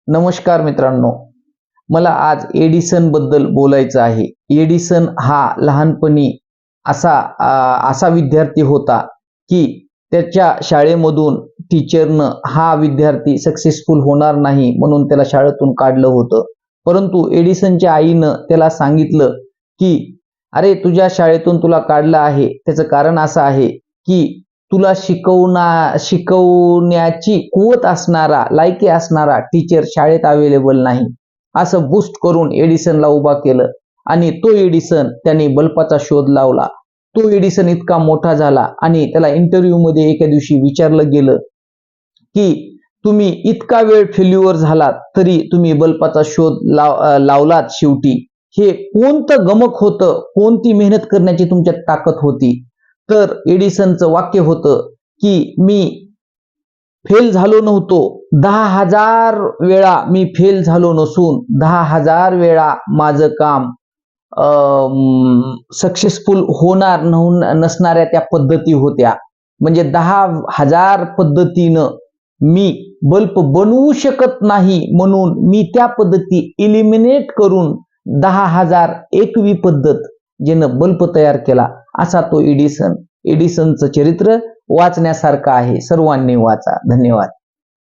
नमस्कार मित्रांनो, मला आज एडिसन बद्दल बोलायचं आहे. एडिसन हा लहानपणी असा विद्यार्थी होता की त्याच्या शाळेमधून टीचरनं हा विद्यार्थी सक्सेसफुल होणार नाही म्हणून त्याला शाळेतून काढलं होतं. परंतु एडिसनच्या आईनं त्याला सांगितलं की अरे तुझ्या शाळेतून तुला काढलं आहे त्याचं कारण असं आहे की तुला शिकवण्याची कुवत असणारा, लायकी असणारा टीचर शाळेत अवेलेबल नाही. असं बूस्ट करून एडिसनला उभा केलं आणि तो एडिसन त्याने बल्बाचा शोध लावला. तो एडिसन इतका मोठा झाला आणि त्याला इंटरव्ह्यू मध्ये एका दिवशी विचारलं गेलं की तुम्ही इतका वेळ फेल्युअर झालात तरी तुम्ही बल्बाचा शोध लावलात शेवटी. हे कोणतं गमक होतं, कोणती मेहनत करण्याची तुमच्यात ताकद होती? तर एडिसनचं वाक्य होतं की मी फेल झालो नव्हतो, 10,000 वेळा मी फेल झालो नसून 10,000 वेळा माझं काम सक्सेसफुल होणार नसणाऱ्या त्या पद्धती होत्या. म्हणजे 10,000 पद्धतीनं मी बल्ब बनवू शकत नाही म्हणून मी त्या पद्धती इलिमिनेट करून 10,001वी पद्धत ज्यानं बल्ब तयार केला, असा तो एडिसनचं चरित्र वाचण्यासारखं आहे. सर्वांनी वाचा. धन्यवाद.